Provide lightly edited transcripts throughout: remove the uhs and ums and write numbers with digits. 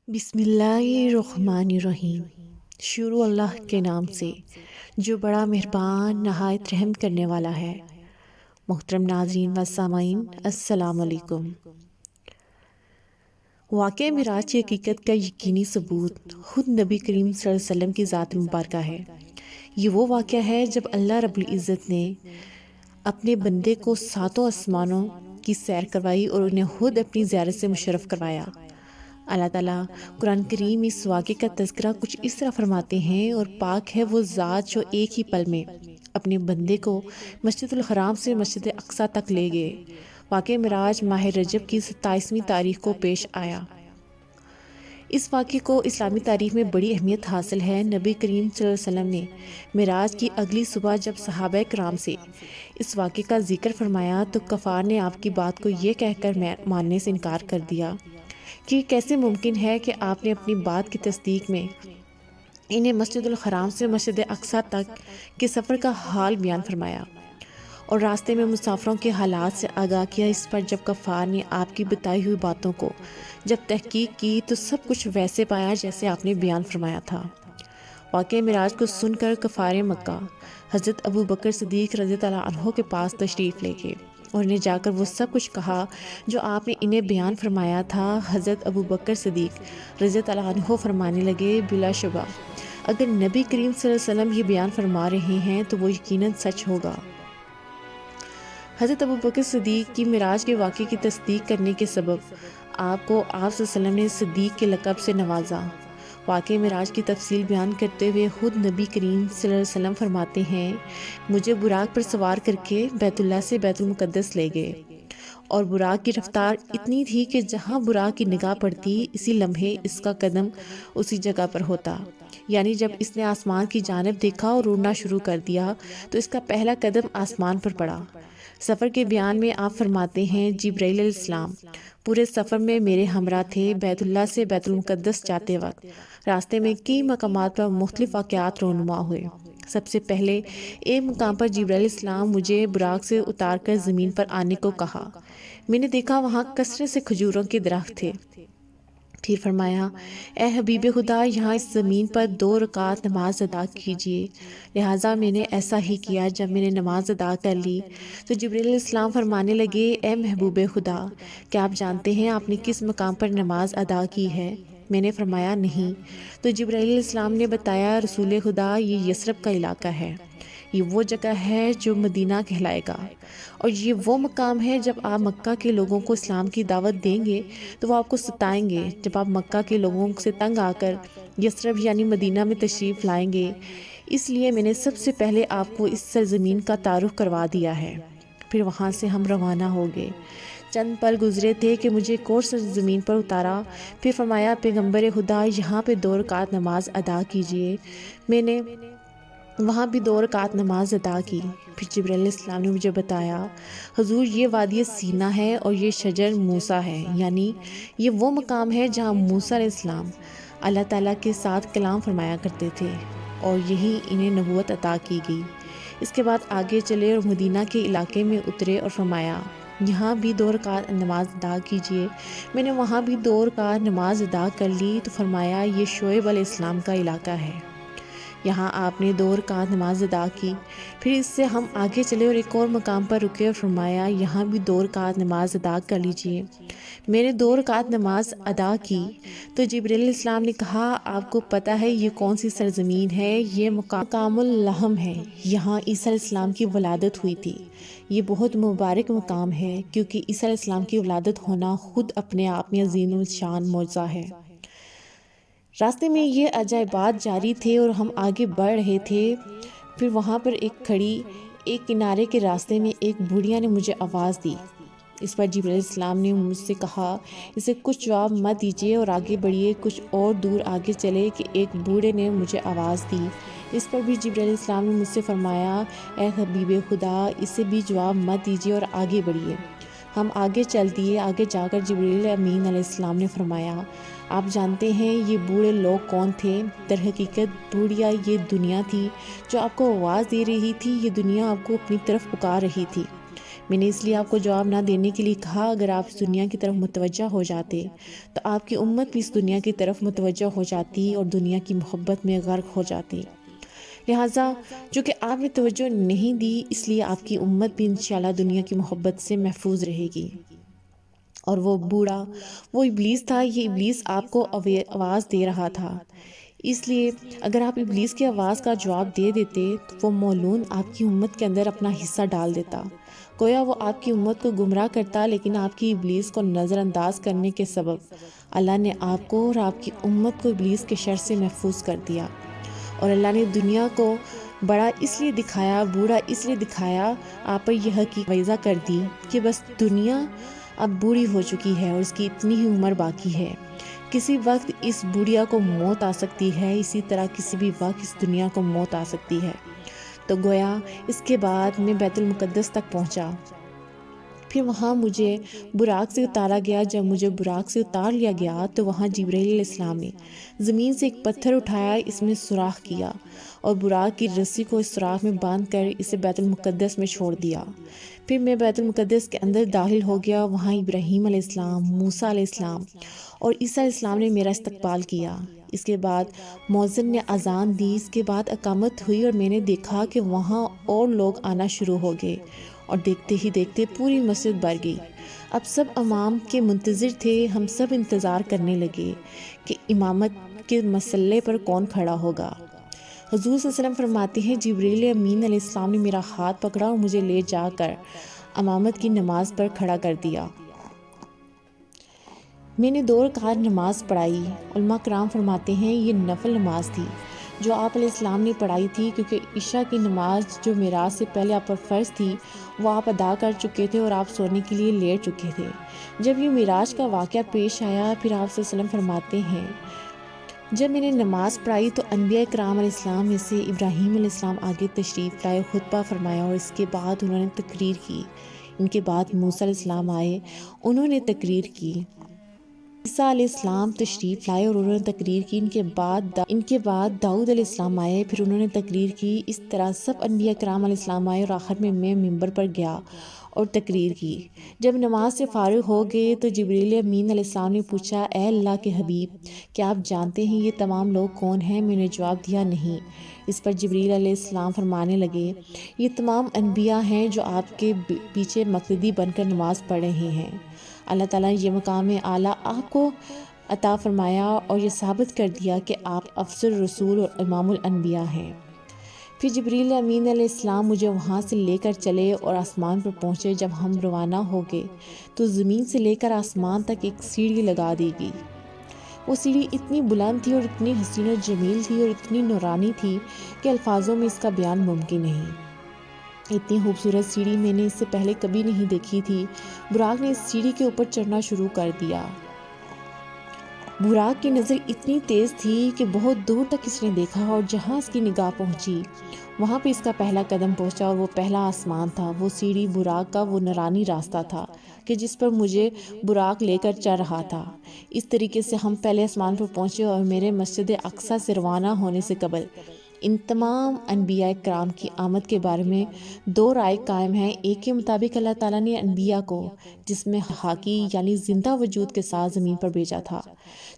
بسم اللہ الرحمن الرحیم۔ شروع اللہ کے نام سے جو بڑا مہربان نہایت رحم کرنے والا ہے۔ محترم ناظرین و سامعین، السلام علیکم۔ واقعہ معراج کی حقیقت کا یقینی ثبوت خود نبی کریم صلی اللہ علیہ وسلم کی ذات مبارکہ ہے۔ یہ وہ واقعہ ہے جب اللہ رب العزت نے اپنے بندے کو ساتوں آسمانوں کی سیر کروائی اور انہیں خود اپنی زیارت سے مشرف کروایا۔ اللہ تعالیٰ قرآن کریم اس واقعے کا تذکرہ کچھ اس طرح فرماتے ہیں، اور پاک ہے وہ ذات جو ایک ہی پل میں اپنے بندے کو مسجد الحرام سے مسجد اقصیٰ تک لے گئے۔ واقعہ معراج ماہ رجب کی 27ویں تاریخ کو پیش آیا۔ اس واقعے کو اسلامی تاریخ میں بڑی اہمیت حاصل ہے۔ نبی کریم صلی اللہ علیہ وسلم نے معراج کی اگلی صبح جب صحابہ کرام سے اس واقعے کا ذکر فرمایا تو کفار نے آپ کی بات کو یہ کہہ کر ماننے سے انکار کر دیا کہ کیسے ممکن ہے کہ آپ نے اپنی بات کی تصدیق میں انہیں مسجد الحرام سے مسجد اقصیٰ تک کے سفر کا حال بیان فرمایا اور راستے میں مسافروں کے حالات سے آگاہ کیا۔ اس پر جب کفار نے آپ کی بتائی ہوئی باتوں کو جب تحقیق کی تو سب کچھ ویسے پایا جیسے آپ نے بیان فرمایا تھا۔ واقعہ معراج کو سن کر کفار مکہ حضرت ابو بکر صدیق رضی اللہ عنہ کے پاس تشریف لے گئے اور انہیں جا کر وہ سب کچھ کہا جو آپ نے انہیں بیان فرمایا تھا۔ حضرت ابو بکر صدیق رضی اللہ عنہ فرمانے لگے، بلا شبہ اگر نبی کریم صلی اللہ علیہ وسلم یہ بیان فرما رہے ہیں تو وہ یقیناً سچ ہوگا۔ حضرت ابو بکر صدیق کی معراج کے واقعے کی تصدیق کرنے کے سبب آپ کو آپ صلی اللہ علیہ وسلم نے صدیق کے لقب سے نوازا۔ واقعہ معراج کی تفصیل بیان کرتے ہوئے خود نبی کریم صلی اللہ علیہ وسلم فرماتے ہیں، مجھے براق پر سوار کر کے بیت اللہ سے بیت المقدس لے گئے، اور براق کی رفتار اتنی تھی کہ جہاں براق کی نگاہ پڑتی اسی لمحے اس کا قدم اسی جگہ پر ہوتا، یعنی جب اس نے آسمان کی جانب دیکھا اور اڑنا شروع کر دیا تو اس کا پہلا قدم آسمان پر پڑا۔ سفر کے بیان میں آپ فرماتے ہیں، جبرائیل علیہ السلام پورے سفر میں میرے ہمراہ تھے۔ بیت اللہ سے بیت المقدس جاتے وقت راستے میں کئی مقامات پر مختلف واقعات رونما ہوئے۔ سب سے پہلے ایک مقام پر جبرائیل علیہ السلام مجھے براق سے اتار کر زمین پر آنے کو کہا۔ میں نے دیکھا وہاں کثرت سے کھجوروں کے درخت تھے۔ پھر فرمایا، اے حبیب خدا، یہاں اس زمین پر 2 رکعت نماز ادا کیجیے۔ لہٰذا میں نے ایسا ہی کیا۔ جب میں نے نماز ادا کر لی تو جبرائیل علیہ السلام فرمانے لگے، اے محبوب خدا، کیا آپ جانتے ہیں آپ نے کس مقام پر نماز ادا کی ہے؟ میں نے فرمایا نہیں۔ تو جبرائیل علیہ السلام نے بتایا، رسول خدا، یہ یثرب کا علاقہ ہے، یہ وہ جگہ ہے جو مدینہ کہلائے گا، اور یہ وہ مقام ہے جب آپ مکہ کے لوگوں کو اسلام کی دعوت دیں گے تو وہ آپ کو ستائیں گے۔ جب آپ مکہ کے لوگوں سے تنگ آ کر یثرب یعنی مدینہ میں تشریف لائیں گے، اس لیے میں نے سب سے پہلے آپ کو اس سرزمین کا تعارف کروا دیا ہے۔ پھر وہاں سے ہم روانہ ہو گئے۔ چند پل گزرے تھے کہ مجھے ایک اور سرزمین پر اتارا۔ پھر فرمایا، پیغمبر خدا، یہاں پہ 2 رکعت نماز ادا کیجیے۔ میں نے وہاں بھی 2 رکعت نماز ادا کی۔ پھر جبرائیل علیہ السلام نے مجھے بتایا، حضور یہ وادی سینا ہے اور یہ شجر موسیٰ ہے، یعنی یہ وہ مقام ہے جہاں موسیٰ علیہ السلام اللہ تعالیٰ کے ساتھ کلام فرمایا کرتے تھے، اور یہی انہیں نبوت عطا کی گئی۔ اس کے بعد آگے چلے اور مدینہ کے علاقے میں اترے اور فرمایا، یہاں بھی 2 رکعت نماز ادا کیجیے۔ میں نے وہاں بھی 2 رکعت نماز ادا کر لی تو فرمایا، یہ شعیب علیہ السلام کا علاقہ ہے، یہاں آپ نے 2 رکعت نماز ادا کی۔ پھر اس سے ہم آگے چلے اور ایک اور مقام پر رکے اور فرمایا، یہاں بھی 2 رکعت نماز ادا کر لیجئے۔ میں نے 2 رکعت نماز ادا کی تو جبرائیل علیہ السلام نے کہا، آپ کو پتہ ہے یہ کون سی سرزمین ہے؟ یہ مقام اللحم ہے، یہاں عیسیٰ علیہ السلام کی ولادت ہوئی تھی۔ یہ بہت مبارک مقام ہے کیونکہ عیسیٰ علیہ السلام کی ولادت ہونا خود اپنے آپ میں عظیم الشان معجزہ ہے۔ راستے میں یہ عجائبات جاری تھے اور ہم آگے بڑھ رہے تھے۔ پھر وہاں پر ایک کنارے کے راستے میں ایک بوڑھیا نے مجھے آواز دی۔ اس پر جبرائیل علیہ السلام نے مجھ سے کہا، اسے کچھ جواب مت دیجیے اور آگے بڑھیے۔ کچھ اور دور آگے چلے کہ ایک بوڑھے نے مجھے آواز دی۔ اس پر بھی جبرائیل علیہ السلام نے مجھ سے فرمایا، اے حبیب خدا، اسے بھی جواب مت دیجیے اور آگے بڑھیے۔ ہم آگے چل دیے۔ آگے جا کر جبرائیل امین علیہ السلام نے فرمایا، آپ جانتے ہیں یہ بوڑھے لوگ کون تھے؟ در حقیقت بوڑھیا یہ دنیا تھی جو آپ کو آواز دے رہی تھی، یہ دنیا آپ کو اپنی طرف پکار رہی تھی۔ میں نے اس لیے آپ کو جواب نہ دینے کے لیے کہا، اگر آپ اس دنیا کی طرف متوجہ ہو جاتے تو آپ کی امت بھی اس دنیا کی طرف متوجہ ہو جاتی اور دنیا کی محبت میں غرق ہو جاتی۔ لہٰذا جو کہ آپ نے توجہ نہیں دی، اس لیے آپ کی امت بھی انشاءاللہ دنیا کی محبت سے محفوظ رہے گی۔ اور وہ بوڑھا، وہ ابلیس تھا، یہ ابلیس آپ کو آواز دے رہا تھا۔ اس لیے اگر آپ ابلیس کی آواز کا جواب دے دیتے تو وہ مولون آپ کی امت کے اندر اپنا حصہ ڈال دیتا، گویا وہ آپ کی امت کو گمراہ کرتا، لیکن آپ کی ابلیس کو نظر انداز کرنے کے سبب اللہ نے آپ کو اور آپ کی امت کو ابلیس کے شر سے محفوظ کر دیا۔ اور اللہ نے دنیا کو بڑا اس لیے دکھایا، بوڑھا اس لیے دکھایا، آپ پر یہ حقیقت واضح کر دی کہ بس دنیا اب بوڑھی ہو چکی ہے اور اس کی اتنی ہی عمر باقی ہے۔ کسی وقت اس بوڑھیا کو موت آ سکتی ہے، اسی طرح کسی بھی وقت اس دنیا کو موت آ سکتی ہے۔ تو گویا اس کے بعد میں بیت المقدس تک پہنچا، پھر وہاں مجھے براق سے اتارا گیا۔ جب مجھے براق سے اتار لیا گیا تو وہاں جبرائیل علیہ السلام نے زمین سے ایک پتھر اٹھایا، اس میں سوراخ کیا اور براق کی رسی کو اس سوراخ میں باندھ کر اسے بیت المقدس میں چھوڑ دیا۔ پھر میں بیت المقدس کے اندر داخل ہو گیا، وہاں ابراہیم علیہ السلام، موسیٰ علیہ السلام اور عیسیٰ علیہ السلام نے میرا استقبال کیا۔ اس کے بعد مؤذن نے اذان دی، اس کے بعد اقامت ہوئی اور میں نے دیکھا کہ وہاں اور لوگ آنا شروع ہو گئے اور دیکھتے ہی دیکھتے پوری مسجد بھر گئی۔ اب سب امام کے منتظر تھے، ہم سب انتظار کرنے لگے کہ امامت کے مسئلے پر کون کھڑا ہوگا۔ حضور صلی اللہ علیہ وسلم فرماتے ہیں جبریل امین علیہ السلام نے میرا ہاتھ پکڑا اور مجھے لے جا کر امامت کی نماز پر کھڑا کر دیا۔ میں نے 2 رکعت نماز پڑھائی۔ علماء کرام فرماتے ہیں یہ نفل نماز تھی جو آپ علیہ السلام نے پڑھائی تھی، کیونکہ عشاء کی نماز جو معراج سے پہلے آپ پر فرض تھی وہ آپ ادا کر چکے تھے اور آپ سونے کے لیے لیٹ چکے تھے۔ جب یہ معراج کا واقعہ پیش آیا، پھر آپ صلی اللہ علیہ وسلم فرماتے ہیں جب میں نے نماز پڑھائی تو انبیاء کرام علیہ السلام میں سے ابراہیم علیہ السلام آگے تشریف لائے، خطبہ فرمایا اور اس کے بعد انہوں نے تقریر کی۔ ان کے بعد موسیٰ علیہ السلام آئے، انہوں نے تقریر کی۔ عیسیٰ علیہ السلام تشریف لائے اور انہوں نے تقریر کی۔ ان کے بعد داؤد علیہ السلام آئے، پھر انہوں نے تقریر کی۔ اس طرح سب انبیاء کرام علیہ السلام آئے اور آخر میں ممبر پر گیا اور تقریر کی۔ جب نماز سے فارغ ہو گئے تو جبریل امین علیہ السلام نے پوچھا، اے اللہ کے حبیب، کیا آپ جانتے ہیں یہ تمام لوگ کون ہیں؟ میں نے جواب دیا، نہیں۔ اس پر جبریل علیہ السلام فرمانے لگے، یہ تمام انبیاء ہیں جو آپ کے پیچھے مقتدی بن کر نماز پڑھ رہے ہیں۔ اللہ تعالیٰ نے یہ مقام اعلیٰ آپ کو عطا فرمایا اور یہ ثابت کر دیا کہ آپ افضل الرسول اور امام الانبیاء ہیں۔ پھر جبریل امین علیہ السلام مجھے وہاں سے لے کر چلے اور آسمان پر پہنچے۔ جب ہم روانہ ہو گئے تو زمین سے لے کر آسمان تک ایک سیڑھی لگا دی گئی۔ وہ سیڑھی اتنی بلند تھی اور اتنی حسین و جمیل تھی اور اتنی نورانی تھی کہ الفاظوں میں اس کا بیان ممکن نہیں۔ اتنی خوبصورت سیڑھی میں نے اس سے پہلے کبھی نہیں دیکھی تھی۔ براق نے اس سیڑھی کے اوپر چڑھنا شروع کر دیا۔ براق کی نظر اتنی تیز تھی کہ بہت دور تک اس نے دیکھا اور جہاں اس کی نگاہ پہنچی وہاں پہ اس کا پہلا قدم پہنچا اور وہ پہلا آسمان تھا۔ وہ سیڑھی براق کا وہ نورانی راستہ تھا کہ جس پر مجھے براق لے کر چڑھ رہا تھا۔ اس طریقے سے ہم پہلے آسمان پر پہنچے اور میرے مسجد اقصیٰ سے روانہ ہونے سے قبل ان تمام انبیاء کرام کی آمد کے بارے میں 2 رائے قائم ہیں۔ ایک کے مطابق اللہ تعالیٰ نے انبیاء کو جس میں حاکی یعنی زندہ وجود کے ساتھ زمین پر بھیجا تھا،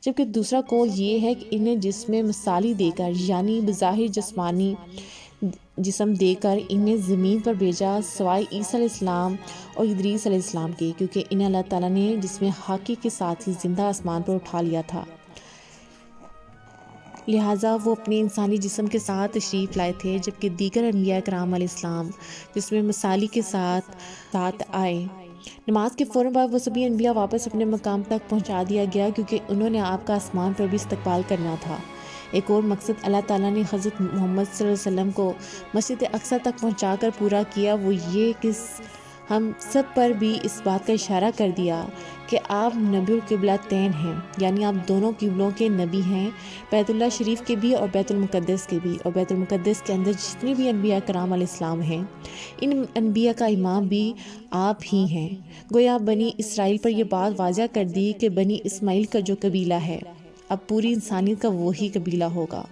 جبکہ دوسرا قول یہ ہے کہ انہیں جسم مثالی دے کر یعنی بظاہر جسمانی جسم دے کر انہیں زمین پر بھیجا، سوائے عیسیٰ علیہ السلام اور ادریس علیہ السلام کے، کیونکہ انہیں اللہ تعالیٰ نے جسم حاکی کے ساتھ ہی زندہ آسمان پر اٹھا لیا تھا، لہٰذا وہ اپنے انسانی جسم کے ساتھ تشریف لائے تھے، جبکہ دیگر انبیاء کرام علیہ السلام جسم مثالی کے ساتھ آئے۔ نماز کے فوراً بعد وہ سبھی انبیاء واپس اپنے مقام تک پہنچا دیا گیا، کیونکہ انہوں نے آپ کا آسمان پر بھی استقبال کرنا تھا۔ ایک اور مقصد اللہ تعالیٰ نے حضرت محمد صلی اللہ علیہ وسلم کو مسجد اقصیٰ تک پہنچا کر پورا کیا، وہ یہ کہ ہم سب پر بھی اس بات کا اشارہ کر دیا کہ آپ نبی القبلتین ہیں، یعنی آپ دونوں قبلوں کے نبی ہیں، بیت اللہ شریف کے بھی اور بیت المقدس کے بھی، اور بیت المقدس کے اندر جتنے بھی انبیاء کرام علیہ السلام ہیں ان انبیاء کا امام بھی آپ ہی ہیں۔ گویا بنی اسرائیل پر یہ بات واضح کر دی کہ بنی اسماعیل کا جو قبیلہ ہے اب پوری انسانیت کا وہی قبیلہ ہوگا۔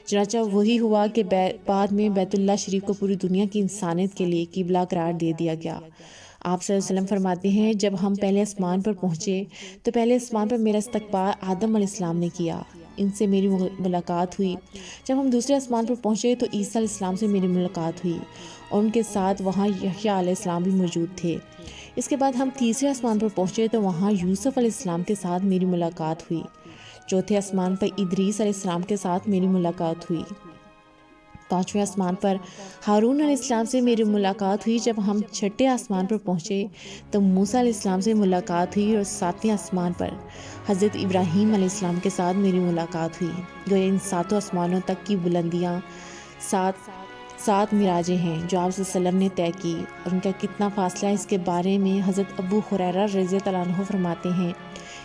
چنانچہ وہی ہوا کہ بعد میں بیت اللہ شریف کو پوری دنیا کی انسانیت کے لیے قبلہ قرار دے دیا گیا۔ آپ صلی اللہ علیہ وسلم فرماتے ہیں جب ہم پہلے آسمان پر پہنچے تو پہلے آسمان پر میرا استقبال آدم علیہ السلام نے کیا، ان سے میری ملاقات ہوئی۔ جب ہم دوسرے آسمان پر پہنچے تو عیسیٰ علیہ السلام سے میری ملاقات ہوئی اور ان کے ساتھ وہاں یحییٰ علیہ السلام بھی موجود تھے۔ اس کے بعد ہم تیسرے آسمان پر پہنچے تو وہاں یوسف علیہ السلام کے ساتھ میری ملاقات ہوئی۔ چوتھے آسمان پر ادریس علیہ السلام کے ساتھ میری ملاقات ہوئی۔ پانچویں آسمان پر ہارون علیہ السلام سے میری ملاقات ہوئی۔ جب ہم چھٹے آسمان پر پہنچے تو موسیٰ علیہ السلام سے ملاقات ہوئی، اور ساتویں آسمان پر حضرت ابراہیم علیہ السلام کے ساتھ میری ملاقات ہوئی۔ گویا ان ساتوں آسمانوں تک کی بلندیاں سات معراجیں ہیں جو آپ صلی اللہ علیہ وسلم نے طے کی، اور ان کا کتنا فاصلہ ہے اس کے بارے میں حضرت ابو ہریرہ رضی اللہ عنہ فرماتے ہیں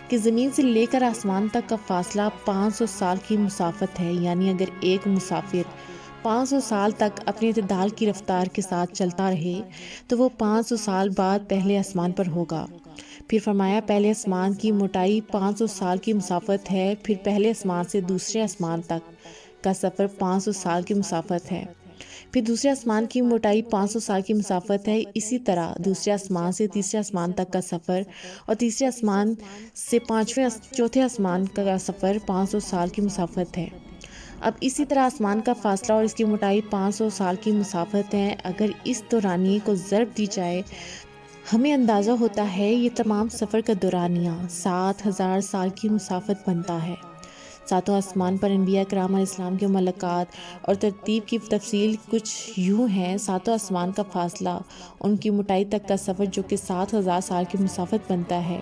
کہ زمین سے لے کر آسمان تک کا فاصلہ 500 سال کی مسافت ہے، یعنی اگر ایک مسافر 500 سال تک اپنے اعتدال کی رفتار کے ساتھ چلتا رہے تو وہ 500 سال بعد پہلے آسمان پر ہوگا۔ پھر فرمایا پہلے آسمان کی موٹائی 500 سال کی مسافت ہے، پھر پہلے آسمان سے دوسرے آسمان تک کا سفر 500 سال کی مسافت ہے، پھر دوسرے آسمان کی موٹائی 500 سال کی مسافت ہے، اسی طرح دوسرے آسمان سے تیسرے آسمان تک کا سفر اور تیسرے آسمان سے چوتھے آسمان کا سفر 500 سال کی مسافت ہے۔ اب اسی طرح آسمان کا فاصلہ اور اس کی موٹائی 500 سال کی مسافت ہے۔ اگر اس دورانیے کو ضرب دی جائے ہمیں اندازہ ہوتا ہے یہ تمام سفر کا دورانیہ 7000 سال کی مسافت بنتا ہے۔ ساتوں آسمان پر انبیاء کرام علیہ السلام کے ملاقات اور ترتیب کی تفصیل کچھ یوں ہے۔ ساتوں آسمان کا فاصلہ ان کی موٹائی تک کا سفر جو کہ 7000 سال کی مسافت بنتا ہے،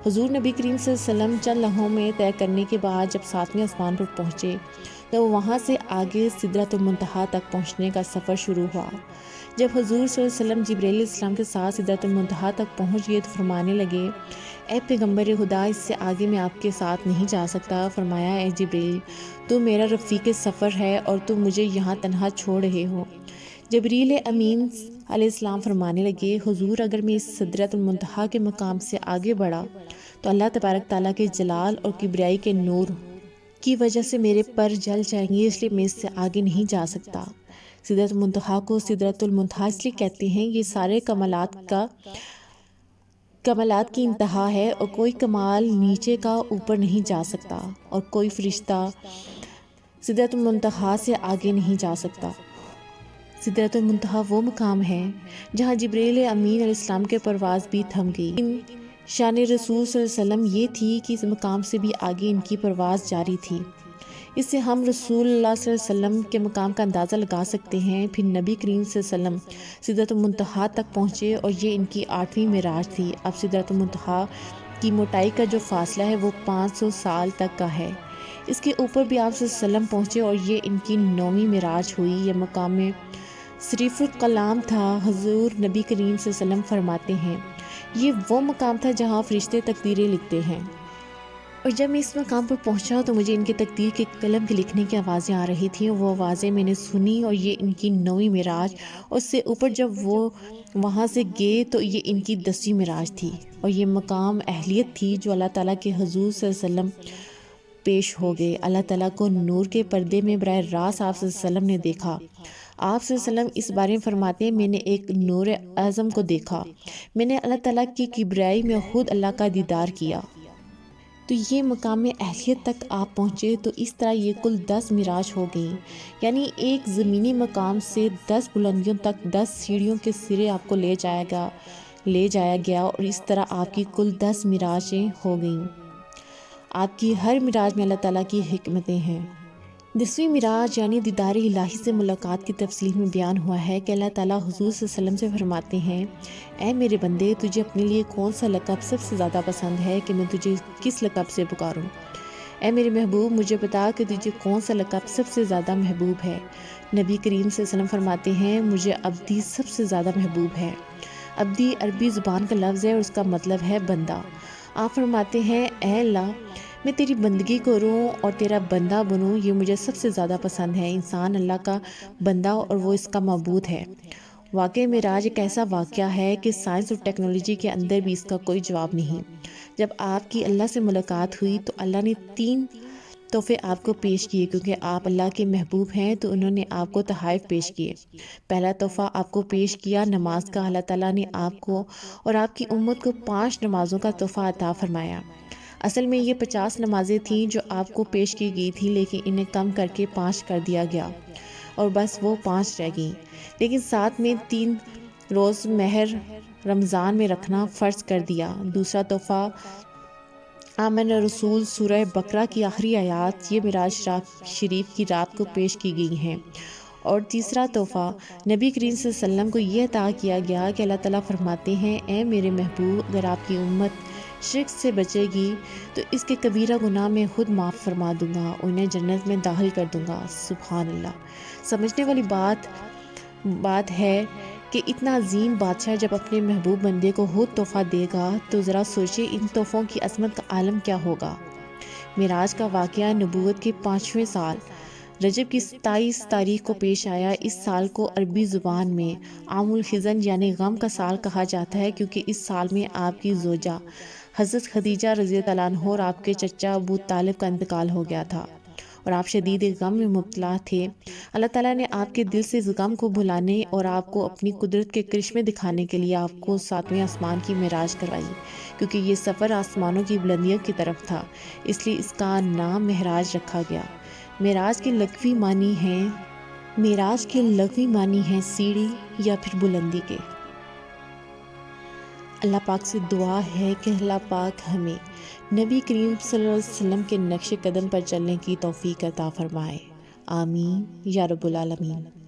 حضور نبی کریم صلی اللہ علیہ وسلم چند لمحوں میں طے کرنے کے بعد جب ساتویں آسمان پر پہنچے تو وہاں سے آگے سدرۃ المنتہا تک پہنچنے کا سفر شروع ہوا۔ جب حضور صلی اللہ علیہ وسلم جبرائیل علیہ السلام کے ساتھ سدرۃ المنتہا تک پہنچ گئے تو فرمانے لگے، اے پیغمبر خدا، اس سے آگے میں آپ کے ساتھ نہیں جا سکتا۔ فرمایا، اے جبرائیل، تو میرا رفیق سفر ہے اور تم مجھے یہاں تنہا چھوڑ رہے ہو۔ جبریل امین علیہ السلام فرمانے لگے، حضور اگر میں اس سدرۃ المنتہا کے مقام سے آگے بڑھا تو اللہ تبارک تعالیٰ کے جلال اور کبریائی کے نور کی وجہ سے میرے پر جل جائیں گے، اس لیے میں اس سے آگے نہیں جا سکتا۔ سدرۃ المنتہا کو سدرۃ المنتہا اس لیے کہتے ہیں یہ سارے کمالات کی انتہا ہے، اور کوئی کمال نیچے کا اوپر نہیں جا سکتا، اور کوئی فرشتہ سدرۃ المنتہا سے آگے نہیں جا سکتا۔ سدرۃ المنتہا وہ مقام ہے جہاں جبریل امین علیہ السلام کے پرواز بھی تھم گئی۔ شان رسول صلی اللہ علیہ وسلم یہ تھی کہ اس مقام سے بھی آگے ان کی پرواز جاری تھی۔ اس سے ہم رسول اللہ صلی اللہ علیہ وسلم کے مقام کا اندازہ لگا سکتے ہیں۔ پھر نبی کریم صلی اللہ علیہ وسلم سدرۃ المنتہا تک پہنچے اور یہ ان کی 8ویں معراج تھی۔ اب سدرۃ المنتہا کی موٹائی کا جو فاصلہ ہے وہ 500 سال تک کا ہے۔ اس کے اوپر بھی آپ صلی اللہ علیہ وسلم پہنچے اور یہ ان کی 9ویں معراج ہوئی۔ یہ مقام صریف الکلام تھا۔ حضور نبی کریم صلی اللہ علیہ وسلم فرماتے ہیں یہ وہ مقام تھا جہاں فرشتے تقدیریں لکھتے ہیں، اور جب میں اس مقام پر پہنچا تو مجھے ان کی تقدیر کے قلم کے لکھنے کی آوازیں آ رہی تھیں، وہ آوازیں میں نے سنی، اور یہ ان کی 9ویں معراج، اور اس سے اوپر جب وہ وہاں سے گئے تو یہ ان کی 10ویں معراج تھی، اور یہ مقام اہلیت تھی جو اللہ تعالیٰ کے حضور صلی اللہ علیہ وسلم پیش ہو گئے۔ اللہ تعالیٰ کو نور کے پردے میں براہ راست آپ صلی اللہ علیہ وسلم نے دیکھا۔ آپ صلی اللہ علیہ وسلم اس بارے میں فرماتے ہیں میں نے ایک نور اعظم کو دیکھا، میں نے اللہ تعالیٰ کی کبریائی میں خود اللہ کا دیدار کیا۔ تو یہ مقام اہلیت تک آپ پہنچے، تو اس طرح یہ کل 10 معراج ہو گئیں، یعنی ایک زمینی مقام سے 10 بلندیوں تک 10 سیڑھیوں کے سرے آپ کو لے جایا گیا، اور اس طرح آپ کی کل 10 معراجیں ہو گئیں۔ آپ کی ہر معراج میں اللہ تعالیٰ کی حکمتیں ہیں۔ 10ویں معراج یعنی دیدار الہی سے ملاقات کی تفصیل میں بیان ہوا ہے کہ اللہ تعالیٰ حضور صلی اللہ علیہ وسلم سے فرماتے ہیں، اے میرے بندے، تجھے اپنے لیے کون سا لقب سب سے زیادہ پسند ہے کہ میں تجھے کس لقب سے پکاروں؟ اے میرے محبوب، مجھے بتا کہ تجھے کون سا لقب سب سے زیادہ محبوب ہے؟ نبی کریم صلی اللہ علیہ وسلم فرماتے ہیں مجھے عبدی سب سے زیادہ محبوب ہے۔ عبدی عربی زبان کا لفظ ہے اور اس کا مطلب ہے بندہ۔ آپ فرماتے ہیں اے اللہ، میں تیری بندگی کروں اور تیرا بندہ بنوں، یہ مجھے سب سے زیادہ پسند ہے۔ انسان اللہ کا بندہ اور وہ اس کا معبود ہے۔ واقعہ معراج ایک ایسا واقعہ ہے کہ سائنس اور ٹیکنالوجی کے اندر بھی اس کا کوئی جواب نہیں۔ جب آپ کی اللہ سے ملاقات ہوئی تو اللہ نے 3 تحفے آپ کو پیش کیے، کیونکہ آپ اللہ کے محبوب ہیں تو انہوں نے آپ کو تحائف پیش کیے۔ پہلا تحفہ آپ کو پیش کیا نماز کا۔ اللہ تعالیٰ نے آپ کو اور آپ کی امت کو 5 نمازوں کا تحفہ عطا فرمایا۔ اصل میں یہ 50 نمازیں تھیں جو آپ کو پیش کی گئی تھی، لیکن انہیں کم کر کے 5 کر دیا گیا اور بس وہ 5 رہ گئیں۔ لیکن ساتھ میں 3 روز مہر رمضان میں رکھنا فرض کر دیا۔ دوسرا تحفہ آمن رسول سورہ بقرہ کی آخری آیات یہ معراج شریف کی رات کو پیش کی گئی ہیں۔ اور تیسرا تحفہ نبی کریم صلی اللہ علیہ وسلم کو یہ عطا کیا گیا کہ اللہ تعالیٰ فرماتے ہیں، اے میرے محبوب، اگر آپ کی امت شرک سے بچے گی تو اس کے کبیرہ گناہ میں خود معاف فرما دوں گا، انہیں جنت میں داخل کر دوں گا۔ سبحان اللہ۔ سمجھنے والی بات ہے کہ اتنا عظیم بادشاہ جب اپنے محبوب بندے کو خود تحفہ دے گا تو ذرا سوچیں ان تحفوں کی عظمت کا عالم کیا ہوگا۔ معراج کا واقعہ نبوت کے 5ویں سال رجب کی 27 تاریخ کو پیش آیا۔ اس سال کو عربی زبان میں عام الحزن یعنی غم کا سال کہا جاتا ہے، کیونکہ اس سال میں آپ کی زوجہ حضرت خدیجہ رضی اللہ عنہا اور آپ کے چچا ابو طالب کا انتقال ہو گیا تھا اور آپ شدید غم میں مبتلا تھے۔ اللہ تعالیٰ نے آپ کے دل سے اس غم کو بھلانے اور آپ کو اپنی قدرت کے کرشمے دکھانے کے لیے آپ کو 7ویں آسمان کی معراج کروائی، کیونکہ یہ سفر آسمانوں کی بلندیوں کی طرف تھا، اس لیے اس کا نام معراج رکھا گیا۔ معراج کے لغوی معنی ہیں سیڑھی یا پھر بلندی کے۔ اللہ پاک سے دعا ہے کہ اللہ پاک ہمیں نبی کریم صلی اللہ علیہ وسلم کے نقش قدم پر چلنے کی توفیق عطا فرمائے۔ آمین یا رب العالمین۔